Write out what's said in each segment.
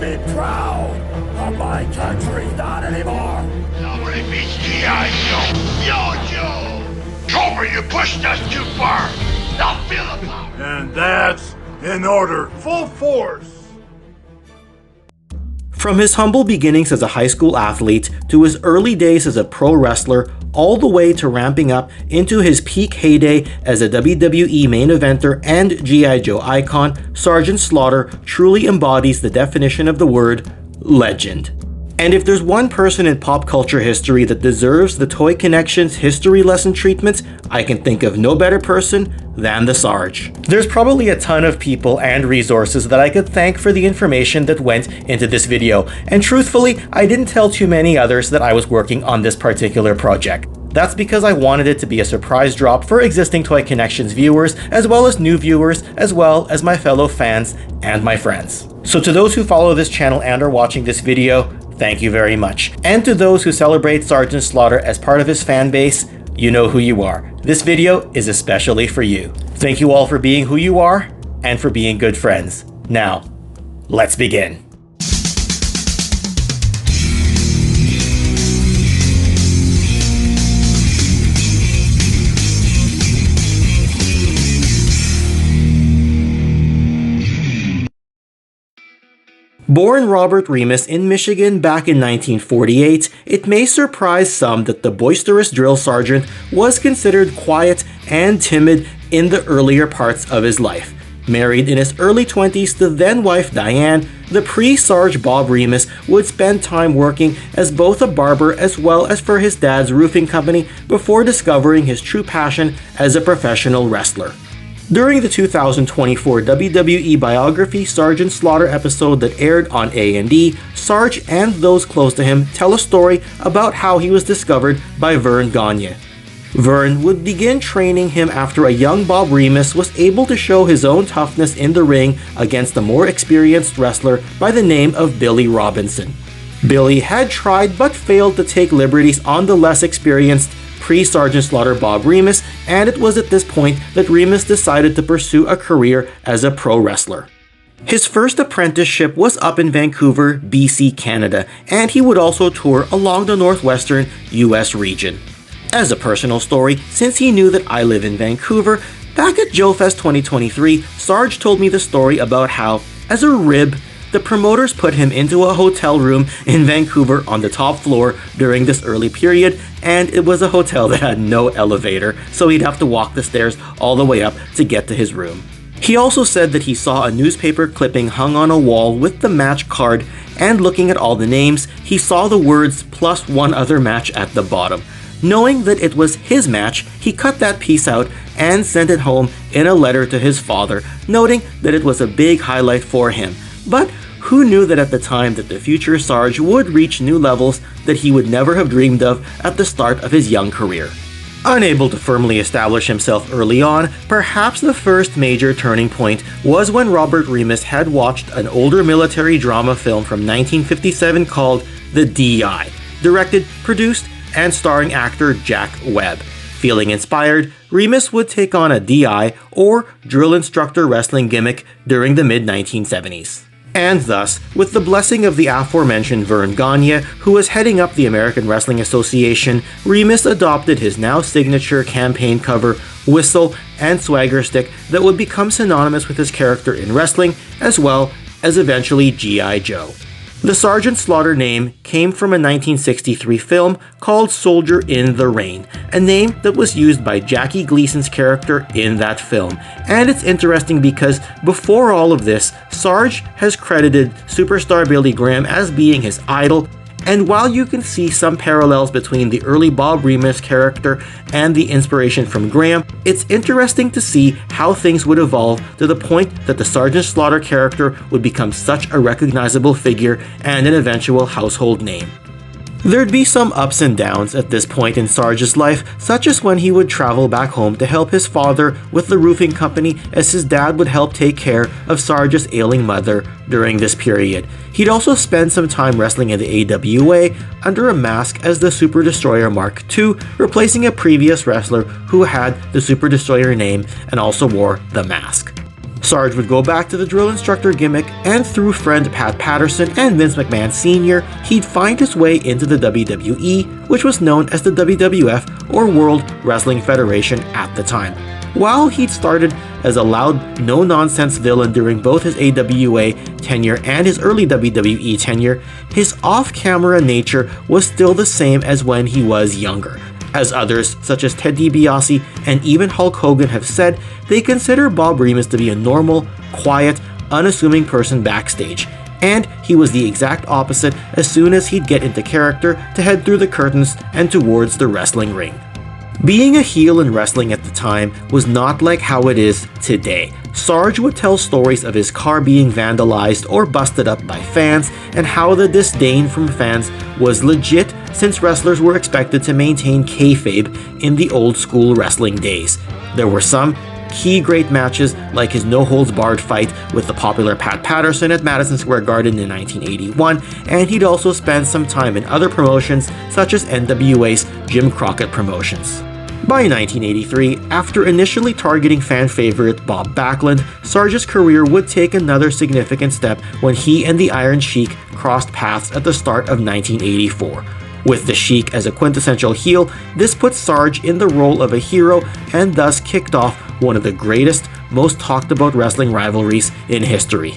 be proud of my country, not anymore. Nobody beats G.I. Joe. Yo, Joe! Cobra, you pushed us too far. Now feel the power. And that's in order. Full force. From his humble beginnings as a high school athlete to his early days as a pro wrestler, all the way to ramping up into his peak heyday as a WWE main eventer and G.I. Joe icon, Sgt Slaughter truly embodies the definition of the word legend. And if there's one person in pop culture history that deserves the Toy Connection's history lesson treatment, I can think of no better person than the Sarge. There's probably a ton of people and resources that I could thank for the information that went into this video, and truthfully, I didn't tell too many others that I was working on this particular project. That's because I wanted it to be a surprise drop for existing Toy Connections viewers, as well as new viewers, as well as my fellow fans and my friends. So to those who follow this channel and are watching this video, thank you very much. And to those who celebrate Sgt Slaughter as part of his fan base, you know who you are. This video is especially for you. Thank you all for being who you are and for being good friends. Now, let's begin. Born Robert Remus in Michigan back in 1948, it may surprise some that the boisterous drill sergeant was considered quiet and timid in the earlier parts of his life. Married in his early 20s to then-wife Diane, the pre-Sarge Bob Remus would spend time working as both a barber as well as for his dad's roofing company before discovering his true passion as a professional wrestler. During the 2024 WWE Biography Sgt Slaughter episode that aired on A&E, Sarge and those close to him tell a story about how he was discovered by Vern Gagne. Vern would begin training him after a young Bob Remus was able to show his own toughness in the ring against a more experienced wrestler by the name of Billy Robinson. Billy had tried but failed to take liberties on the less experienced pre-Sgt Slaughter Bob Remus, and it was at this point that Remus decided to pursue a career as a pro wrestler. His first apprenticeship was up in Vancouver, BC, Canada, and he would also tour along the northwestern US region. As a personal story, since he knew that I live in Vancouver, back at JoeFest 2023, Sarge told me the story about how, as a rib, the promoters put him into a hotel room in Vancouver on the top floor during this early period, and it was a hotel that had no elevator, so he'd have to walk the stairs all the way up to get to his room. He also said that he saw a newspaper clipping hung on a wall with the match card, and looking at all the names, he saw the words plus one other match at the bottom. Knowing that it was his match, he cut that piece out and sent it home in a letter to his father, noting that it was a big highlight for him. But who knew that at the time that the future Sarge would reach new levels that he would never have dreamed of at the start of his young career. Unable to firmly establish himself early on, perhaps the first major turning point was when Robert Remus had watched an older military drama film from 1957 called The D.I., directed, produced, and starring actor Jack Webb. Feeling inspired, Remus would take on a DI, or drill instructor wrestling gimmick, during the mid-1970s. And thus, with the blessing of the aforementioned Vern Gagne, who was heading up the American Wrestling Association, Remus adopted his now signature campaign cover, whistle, and swagger stick that would become synonymous with his character in wrestling, as well as eventually G.I. Joe. The Sgt Slaughter name came from a 1963 film called Soldier in the Rain, a name that was used by Jackie Gleason's character in that film. And it's interesting because before all of this, Sarge has credited superstar Billy Graham as being his idol, and while you can see some parallels between the early Bob Remus character and the inspiration from Graham, it's interesting to see how things would evolve to the point that the Sgt Slaughter character would become such a recognizable figure and an eventual household name. There'd be some ups and downs at this point in Sarge's life, such as when he would travel back home to help his father with the roofing company, as his dad would help take care of Sarge's ailing mother during this period. He'd also spend some time wrestling in the AWA under a mask as the Super Destroyer Mark II, replacing a previous wrestler who had the Super Destroyer name and also wore the mask. Sarge would go back to the drill instructor gimmick, and through friend Pat Patterson and Vince McMahon Sr., he'd find his way into the WWE, which was known as the WWF or World Wrestling Federation at the time. While he'd started as a loud, no-nonsense villain during both his AWA tenure and his early WWE tenure, his off-camera nature was still the same as when he was younger. As others, such as Ted DiBiase and even Hulk Hogan have said, they consider Bob Remus to be a normal, quiet, unassuming person backstage, and he was the exact opposite as soon as he'd get into character to head through the curtains and towards the wrestling ring. Being a heel in wrestling at the time was not like how it is today. Sarge would tell stories of his car being vandalized or busted up by fans, and how the disdain from fans was legit since wrestlers were expected to maintain kayfabe in the old school wrestling days. There were some key great matches like his no-holds-barred fight with the popular Pat Patterson at Madison Square Garden in 1981, and he'd also spent some time in other promotions such as NWA's Jim Crockett Promotions. By 1983, after initially targeting fan favorite Bob Backlund, Sarge's career would take another significant step when he and the Iron Sheik crossed paths at the start of 1984. With the Sheik as a quintessential heel, this put Sarge in the role of a hero and thus kicked off one of the greatest, most talked about wrestling rivalries in history.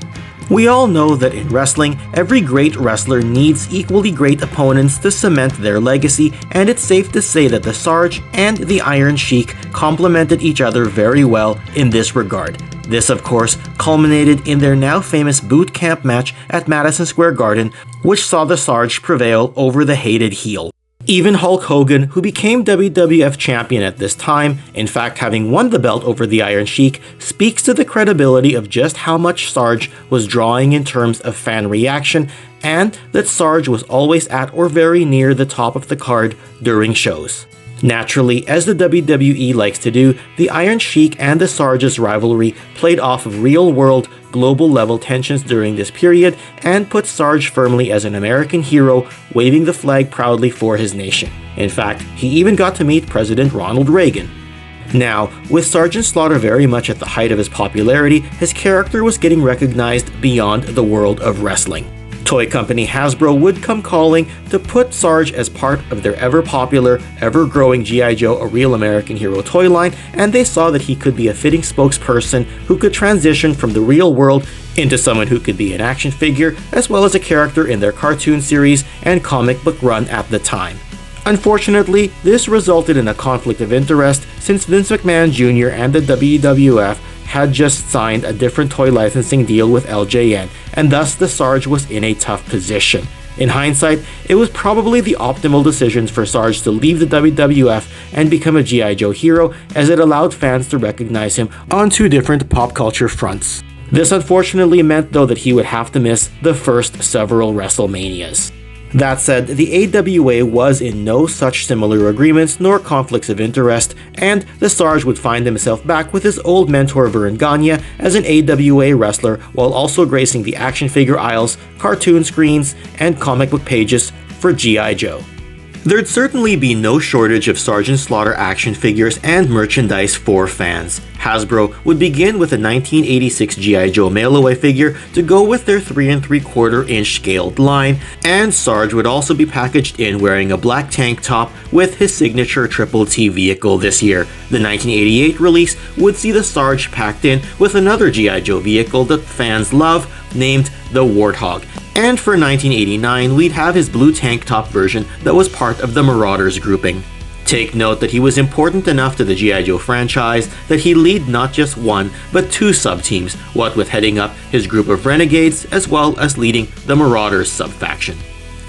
We all know that in wrestling, every great wrestler needs equally great opponents to cement their legacy, and it's safe to say that the Sarge and the Iron Sheik complemented each other very well in this regard. This, of course, culminated in their now famous boot camp match at Madison Square Garden, which saw the Sarge prevail over the hated heel. Even Hulk Hogan, who became WWF champion at this time, in fact having won the belt over the Iron Sheik, speaks to the credibility of just how much Sarge was drawing in terms of fan reaction, and that Sarge was always at or very near the top of the card during shows. Naturally, as the WWE likes to do, the Iron Sheik and the Sarge's rivalry played off of real-world, global-level tensions during this period and put Sarge firmly as an American hero, waving the flag proudly for his nation. In fact, he even got to meet President Ronald Reagan. Now, with Sgt Slaughter very much at the height of his popularity, his character was getting recognized beyond the world of wrestling. Toy company Hasbro would come calling to put Sarge as part of their ever-popular, ever-growing G.I. Joe A Real American Hero toy line, and they saw that he could be a fitting spokesperson who could transition from the real world into someone who could be an action figure, as well as a character in their cartoon series and comic book run at the time. Unfortunately, this resulted in a conflict of interest since Vince McMahon Jr. and the WWF had just signed a different toy licensing deal with LJN, and thus the Sarge was in a tough position. In hindsight, it was probably the optimal decision for Sarge to leave the WWF and become a G.I. Joe hero, as it allowed fans to recognize him on two different pop culture fronts. This unfortunately meant though that he would have to miss the first several WrestleManias. That said, the AWA was in no such similar agreements nor conflicts of interest, and the Sarge would find himself back with his old mentor Vern Gagne as an AWA wrestler, while also gracing the action figure aisles, cartoon screens, and comic book pages for G.I. Joe. There'd certainly be no shortage of Sgt Slaughter action figures and merchandise for fans. Hasbro would begin with a 1986 G.I. Joe mail-away figure to go with their 3 3/4 inch scaled line, and Sarge would also be packaged in wearing a black tank top with his signature Triple T vehicle this year. The 1988 release would see the Sarge packed in with another G.I. Joe vehicle that fans love, named the Warthog. And for 1989, we'd have his blue tank top version that was part of the Marauders grouping. Take note that he was important enough to the G.I. Joe franchise that he'd lead not just one, but two sub-teams, what with heading up his group of Renegades, as well as leading the Marauders sub-faction.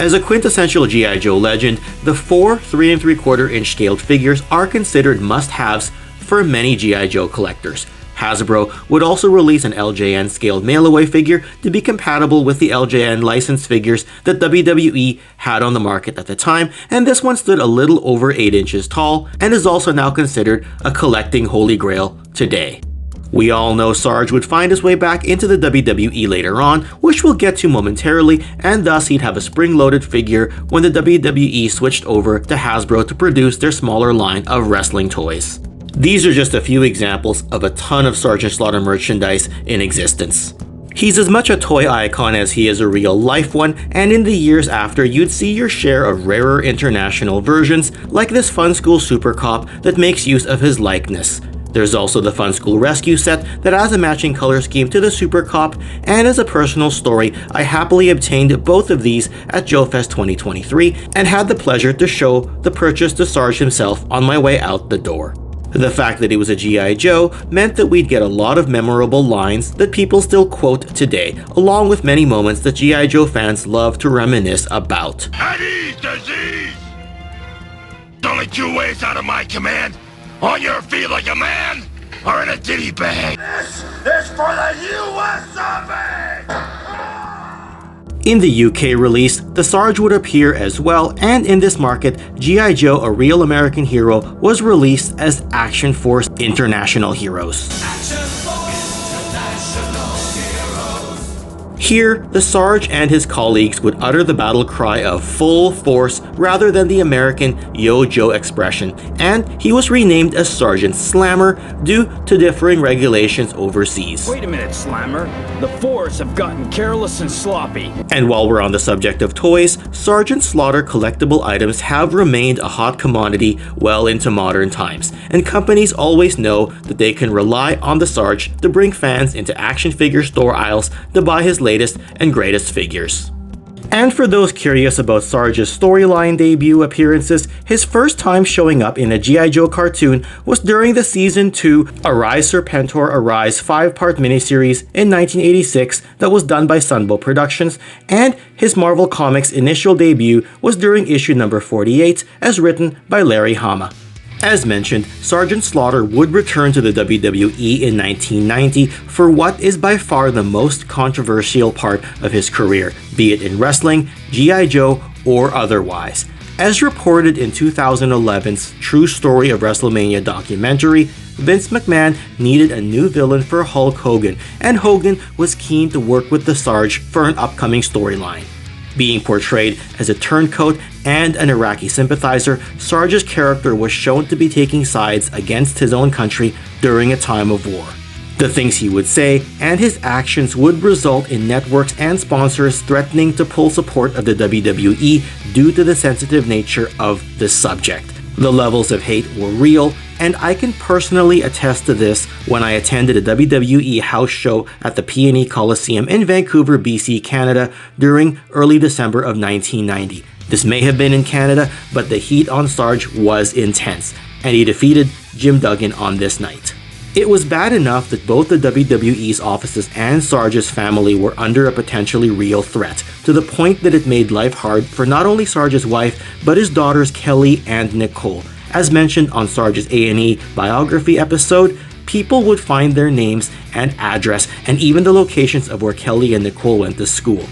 As a quintessential G.I. Joe legend, the 4 3 3/4 inch scaled figures are considered must-haves for many G.I. Joe collectors. Hasbro would also release an LJN scaled mail-away figure to be compatible with the LJN licensed figures that WWE had on the market at the time, and this one stood a little over 8 inches tall and is also now considered a collecting holy grail today. We all know Sarge would find his way back into the WWE later on, which we'll get to momentarily, and thus he'd have a spring-loaded figure when the WWE switched over to Hasbro to produce their smaller line of wrestling toys. These are just a few examples of a ton of Sgt Slaughter merchandise in existence. He's as much a toy icon as he is a real-life one, and in the years after, you'd see your share of rarer international versions, like this Fun School Super Cop that makes use of his likeness. There's also the Fun School Rescue set that has a matching color scheme to the Super Cop, and as a personal story, I happily obtained both of these at JoeFest 2023 and had the pleasure to show the purchase to Sarge himself on my way out the door. The fact that he was a G.I. Joe meant that we'd get a lot of memorable lines that people still quote today, along with many moments that G.I. Joe fans love to reminisce about. At ease, disease! There's only two ways out of my command. On your feet like a man, or in a ditty bag. This is for the U.S. Army! In the UK release, the Sarge would appear as well, and in this market, G.I. Joe, a Real American Hero, was released as Action Force International Heroes. Here, the Sarge and his colleagues would utter the battle cry of full force rather than the American Yo Joe expression, and he was renamed as Sergeant Slammer due to differing regulations overseas. Wait a minute, Slammer. The Force have gotten careless and sloppy. And while we're on the subject of toys, Sgt Slaughter collectible items have remained a hot commodity well into modern times, and companies always know that they can rely on the Sarge to bring fans into action figure store aisles to buy his latest and greatest figures. And for those curious about Sarge's storyline debut appearances, his first time showing up in a G.I. Joe cartoon was during the Season 2 Arise Serpentor Arise 5-part miniseries in 1986 that was done by Sunbow Productions, and his Marvel Comics initial debut was during issue number 48 as written by Larry Hama. As mentioned, Sgt Slaughter would return to the WWE in 1990 for what is by far the most controversial part of his career, be it in wrestling, G.I. Joe, or otherwise. As reported in 2011's True Story of WrestleMania documentary, Vince McMahon needed a new villain for Hulk Hogan, and Hogan was keen to work with the Sarge for an upcoming storyline. Being portrayed as a turncoat and an Iraqi sympathizer, Sarge's character was shown to be taking sides against his own country during a time of war. The things he would say and his actions would result in networks and sponsors threatening to pull support of the WWE due to the sensitive nature of the subject. The levels of hate were real, and I can personally attest to this when I attended a WWE house show at the P&E Coliseum in Vancouver, BC, Canada during early December of 1990. This may have been in Canada, but the heat on Sarge was intense, and he defeated Jim Duggan on this night. It was bad enough that both the WWE's offices and Sarge's family were under a potentially real threat, to the point that it made life hard for not only Sarge's wife, but his daughters Kelly and Nicole. As mentioned on Sarge's A&E Biography episode, people would find their names and address, and even the locations of where Kelly and Nicole went to school.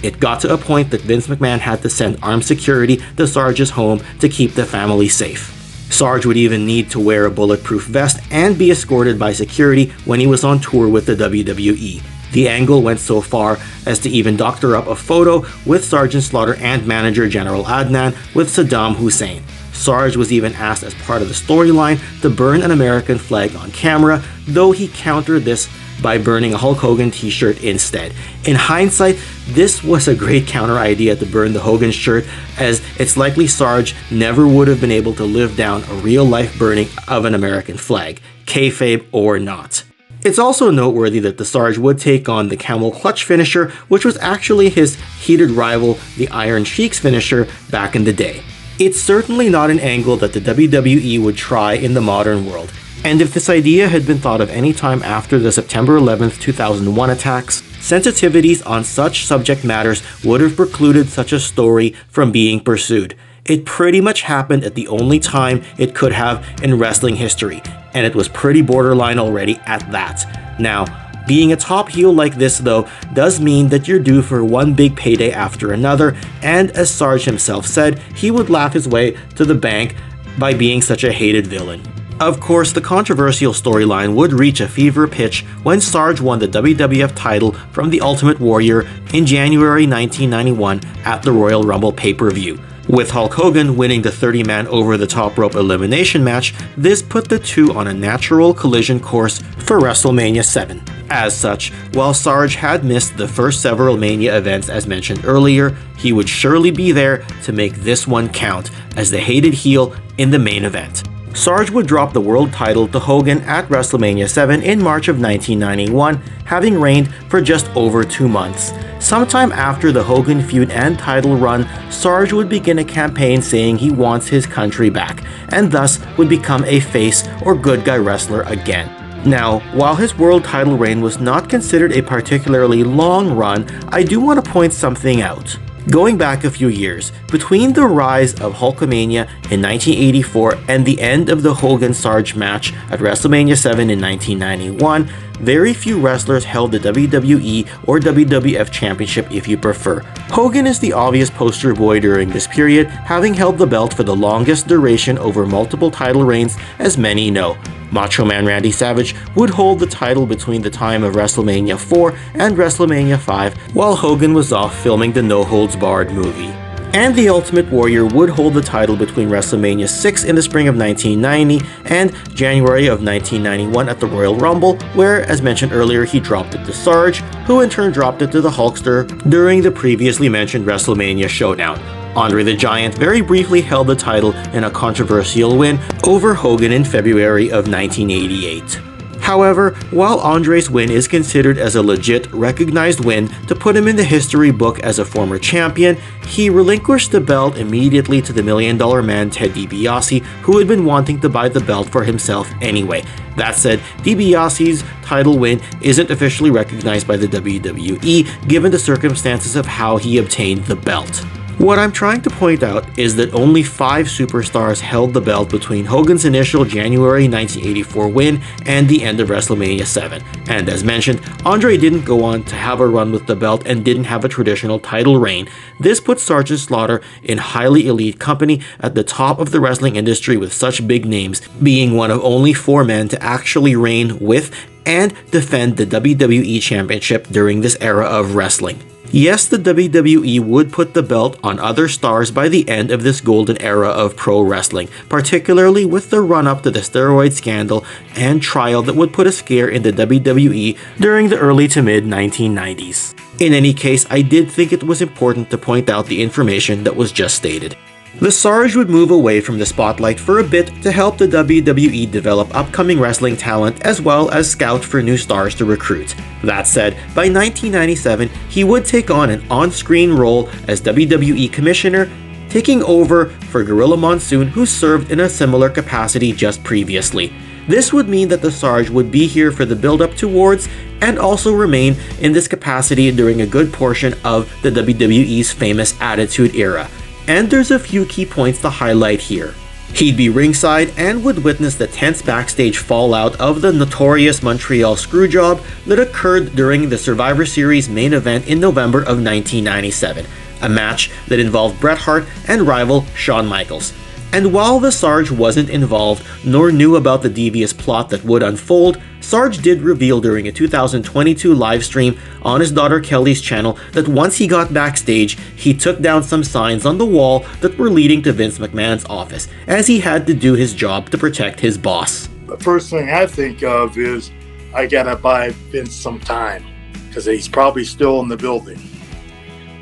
It got to a point that Vince McMahon had to send armed security to Sarge's home to keep the family safe. Sarge would even need to wear a bulletproof vest and be escorted by security when he was on tour with the WWE. The angle went so far as to even doctor up a photo with Sgt Slaughter and manager General Adnan with Saddam Hussein. Sarge was even asked as part of the storyline to burn an American flag on camera, though he countered this by burning a Hulk Hogan t-shirt instead. In hindsight, this was a great counter idea to burn the Hogan shirt, as it's likely Sarge never would have been able to live down a real-life burning of an American flag, kayfabe or not. It's also noteworthy that the Sarge would take on the camel clutch finisher, which was actually his heated rival, the Iron Sheik's finisher, back in the day. It's certainly not an angle that the WWE would try in the modern world. And if this idea had been thought of any time after the September 11th, 2001 attacks, sensitivities on such subject matters would have precluded such a story from being pursued. It pretty much happened at the only time it could have in wrestling history, and it was pretty borderline already at that. Now, being a top heel like this though does mean that you're due for one big payday after another, and as Sarge himself said, he would laugh his way to the bank by being such a hated villain. Of course, the controversial storyline would reach a fever pitch when Sarge won the WWF title from the Ultimate Warrior in January 1991 at the Royal Rumble pay-per-view. With Hulk Hogan winning the 30-man over-the-top rope elimination match, this put the two on a natural collision course for WrestleMania 7. As such, while Sarge had missed the first several Mania events as mentioned earlier, he would surely be there to make this one count as the hated heel in the main event. Sarge would drop the world title to Hogan at WrestleMania 7 in March of 1991, having reigned for just over 2 months. Sometime after the Hogan feud and title run, Sarge would begin a campaign saying he wants his country back, and thus would become a face or good guy wrestler again. Now, while his world title reign was not considered a particularly long run, I do want to point something out. Going back a few years, between the rise of Hulkamania in 1984 and the end of the Hogan-Sarge match at WrestleMania 7 in 1991, very few wrestlers held the WWE or WWF Championship if you prefer. Hogan is the obvious poster boy during this period, having held the belt for the longest duration over multiple title reigns, as many know. Macho Man Randy Savage would hold the title between the time of WrestleMania 4 and WrestleMania 5 while Hogan was off filming the No Holds Barred movie. And the Ultimate Warrior would hold the title between WrestleMania 6 in the spring of 1990 and January of 1991 at the Royal Rumble, where, as mentioned earlier, he dropped it to Sarge, who in turn dropped it to the Hulkster during the previously mentioned WrestleMania showdown. Andre the Giant very briefly held the title in a controversial win over Hogan in February of 1988. However, while Andre's win is considered as a legit, recognized win to put him in the history book as a former champion, he relinquished the belt immediately to the $1 Million Man Ted DiBiase, who had been wanting to buy the belt for himself anyway. That said, DiBiase's title win isn't officially recognized by the WWE given the circumstances of how he obtained the belt. What I'm trying to point out is that only 5 superstars held the belt between Hogan's initial January 1984 win and the end of WrestleMania 7. And as mentioned, Andre didn't go on to have a run with the belt and didn't have a traditional title reign. This puts Sgt Slaughter in highly elite company at the top of the wrestling industry with such big names, being one of only 4 men to actually reign with and defend the WWE Championship during this era of wrestling. Yes, the WWE would put the belt on other stars by the end of this golden era of pro wrestling, particularly with the run-up to the steroid scandal and trial that would put a scare in the WWE during the early to mid-1990s. In any case, I did think it was important to point out the information that was just stated. The Sarge would move away from the spotlight for a bit to help the WWE develop upcoming wrestling talent as well as scout for new stars to recruit. That said, by 1997, he would take on an on-screen role as WWE Commissioner, taking over for Gorilla Monsoon, who served in a similar capacity just previously. This would mean that the Sarge would be here for the build-up towards and also remain in this capacity during a good portion of the WWE's famous Attitude Era. And there's a few key points to highlight here. He'd be ringside and would witness the tense backstage fallout of the notorious Montreal Screwjob that occurred during the Survivor Series main event in November of 1997, a match that involved Bret Hart and rival Shawn Michaels. And while the Sarge wasn't involved nor knew about the devious plot that would unfold, Sarge did reveal during a 2022 livestream on his daughter Kelly's channel that once he got backstage, he took down some signs on the wall that were leading to Vince McMahon's office, as he had to do his job to protect his boss. The first thing I think of is I gotta buy Vince some time, because he's probably still in the building.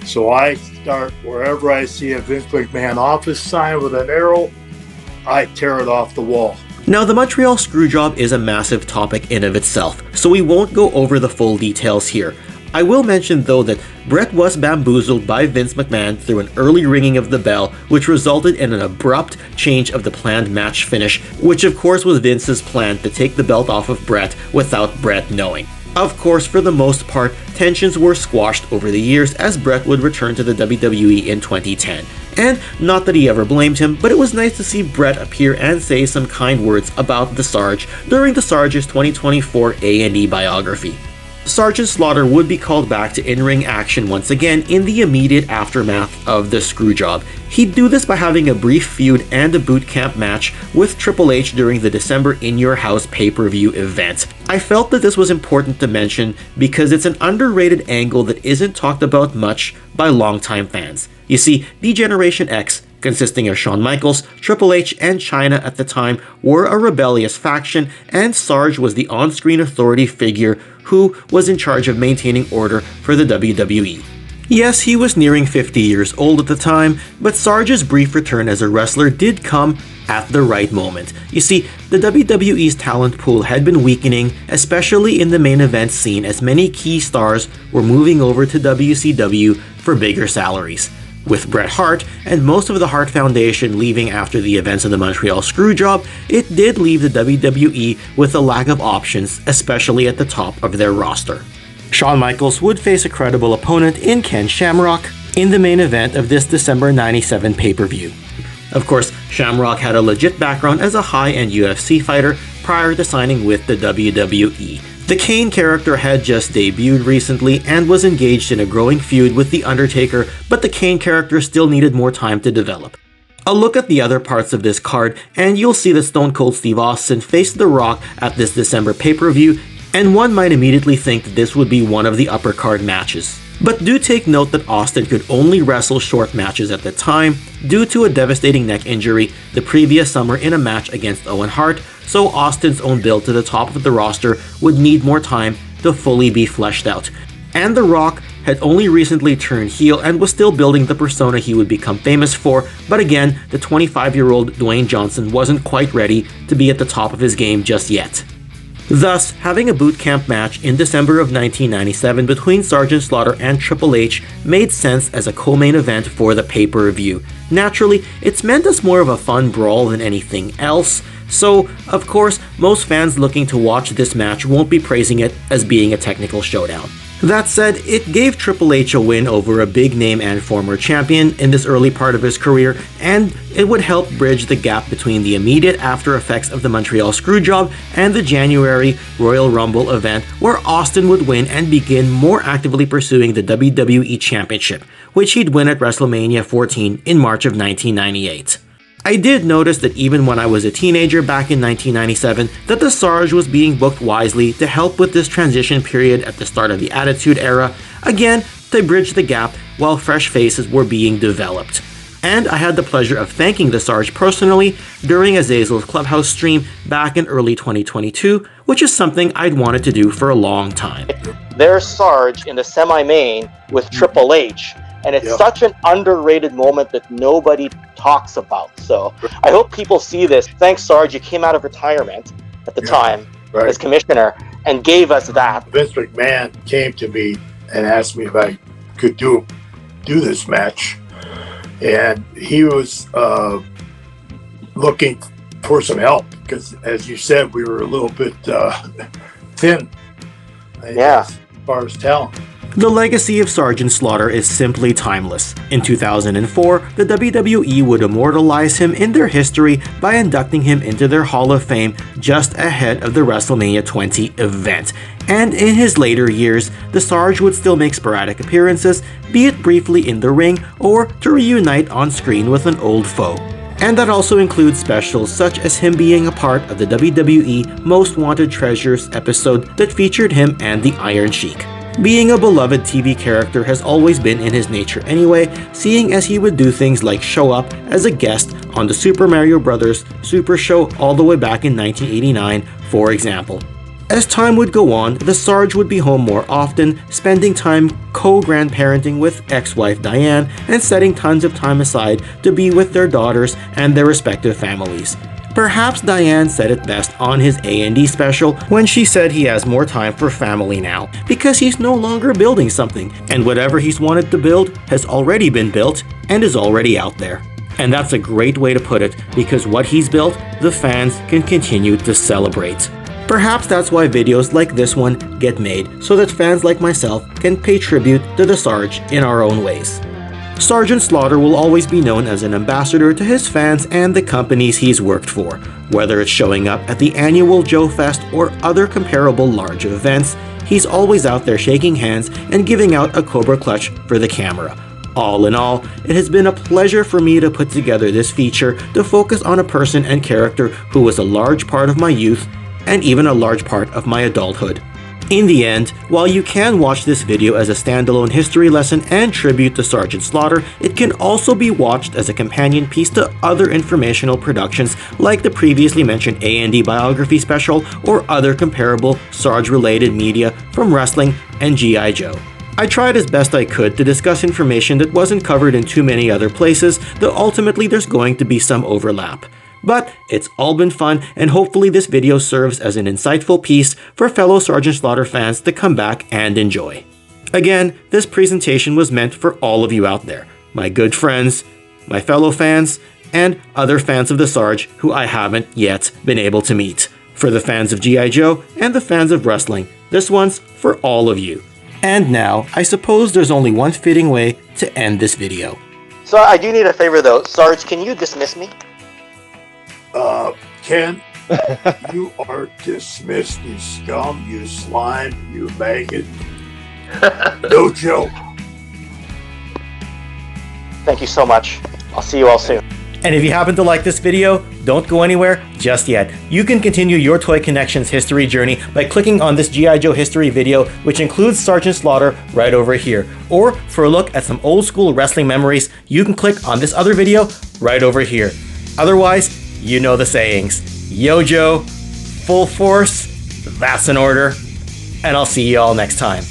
So I start wherever I see a Vince McMahon office sign with an arrow, I tear it off the wall. Now, the Montreal Screwjob is a massive topic in of itself, so we won't go over the full details here. I will mention though that Bret was bamboozled by Vince McMahon through an early ringing of the bell, which resulted in an abrupt change of the planned match finish, which of course was Vince's plan to take the belt off of Bret without Bret knowing. Of course, for the most part, tensions were squashed over the years as Bret would return to the WWE in 2010. And not that he ever blamed him, but it was nice to see Bret appear and say some kind words about the Sarge during the Sarge's 2024 A&E biography. Sgt Slaughter would be called back to in-ring action once again in the immediate aftermath of the Screwjob. He'd do this by having a brief feud and a boot camp match with Triple H during the December In Your House pay-per-view event. I felt that this was important to mention because it's an underrated angle that isn't talked about much by longtime fans. You see, D-Generation X consisting of Shawn Michaels, Triple H, and Chyna at the time, were a rebellious faction, and Sarge was the on-screen authority figure who was in charge of maintaining order for the WWE. Yes, he was nearing 50 years old at the time, but Sarge's brief return as a wrestler did come at the right moment. You see, the WWE's talent pool had been weakening, especially in the main event scene, as many key stars were moving over to WCW for bigger salaries. With Bret Hart and most of the Hart Foundation leaving after the events of the Montreal Screwjob, it did leave the WWE with a lack of options, especially at the top of their roster. Shawn Michaels would face a credible opponent in Ken Shamrock in the main event of this December 97 pay-per-view. Of course, Shamrock had a legit background as a high-end UFC fighter prior to signing with the WWE. The Kane character had just debuted recently and was engaged in a growing feud with The Undertaker, but the Kane character still needed more time to develop. A look at the other parts of this card, and you'll see that Stone Cold Steve Austin faced The Rock at this December pay-per-view, and one might immediately think that this would be one of the upper card matches. But do take note that Austin could only wrestle short matches at the time due to a devastating neck injury the previous summer in a match against Owen Hart, so Austin's own build to the top of the roster would need more time to fully be fleshed out. And The Rock had only recently turned heel and was still building the persona he would become famous for, but again, the 25-year-old Dwayne Johnson wasn't quite ready to be at the top of his game just yet. Thus, having a boot camp match in December of 1997 between Sgt Slaughter and Triple H made sense as a co-main event for the pay-per-view. Naturally, it's meant as more of a fun brawl than anything else, so, of course, most fans looking to watch this match won't be praising it as being a technical showdown. That said, it gave Triple H a win over a big name and former champion in this early part of his career, and it would help bridge the gap between the immediate after effects of the Montreal Screwjob and the January Royal Rumble event, where Austin would win and begin more actively pursuing the WWE Championship, which he'd win at WrestleMania 14 in March of 1998. I did notice that even when I was a teenager back in 1997, that the Sarge was being booked wisely to help with this transition period at the start of the Attitude Era, again, to bridge the gap while fresh faces were being developed. And I had the pleasure of thanking the Sarge personally during a Xazyl's Clubhouse stream back in early 2022, which is something I'd wanted to do for a long time. There's Sarge in the semi-main with Triple H. And it's such an underrated moment that nobody talks about. So I hope people see this. Thanks, Sarge. You came out of retirement at the time as commissioner and gave us that. Vince McMahon came to me and asked me if I could do this match. And he was looking for some help because, as you said, we were a little bit thin as far as talent. The legacy of Sgt Slaughter is simply timeless. In 2004, the WWE would immortalize him in their history by inducting him into their Hall of Fame just ahead of the WrestleMania 20 event. And in his later years, the Sarge would still make sporadic appearances, be it briefly in the ring or to reunite on screen with an old foe. And that also includes specials such as him being a part of the WWE Most Wanted Treasures episode that featured him and the Iron Sheik. Being a beloved TV character has always been in his nature anyway, seeing as he would do things like show up as a guest on the Super Mario Bros. Super Show all the way back in 1989, for example. As time would go on, the Sarge would be home more often, spending time co-grandparenting with ex-wife Diane and setting tons of time aside to be with their daughters and their respective families. Perhaps Diane said it best on his A&E special when she said he has more time for family now because he's no longer building something, and whatever he's wanted to build has already been built and is already out there. And that's a great way to put it, because what he's built, the fans can continue to celebrate. Perhaps that's why videos like this one get made, so that fans like myself can pay tribute to the Sarge in our own ways. Sgt Slaughter will always be known as an ambassador to his fans and the companies he's worked for, whether it's showing up at the annual Joe Fest or other comparable large events. He's always out there shaking hands and giving out a Cobra clutch for the camera. All in all, it has been a pleasure for me to put together this feature to focus on a person and character who was a large part of my youth and even a large part of my adulthood. In the end, while you can watch this video as a standalone history lesson and tribute to Sgt Slaughter, it can also be watched as a companion piece to other informational productions like the previously mentioned A&E Biography special or other comparable Sarge-related media from wrestling and G.I. Joe. I tried as best I could to discuss information that wasn't covered in too many other places, though ultimately there's going to be some overlap. But it's all been fun, and hopefully this video serves as an insightful piece for fellow Sgt Slaughter fans to come back and enjoy. Again, this presentation was meant for all of you out there, my good friends, my fellow fans, and other fans of the Sarge who I haven't yet been able to meet. For the fans of G.I. Joe and the fans of wrestling, this one's for all of you. And now, I suppose there's only one fitting way to end this video. So I do need a favor though. Sarge, can you dismiss me? Ken, you are dismissed, you scum, you slime, you maggot. No joke. Thank you so much. I'll see you all soon. And if you happen to like this video, don't go anywhere just yet. You can continue your Toy Connections history journey by clicking on this G.I. Joe history video, which includes Sgt Slaughter right over here. Or for a look at some old school wrestling memories, you can click on this other video right over here. Otherwise, you know the sayings. Yo Joe, full force, that's an order. And I'll see you all next time.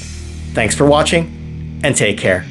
Thanks for watching, and take care.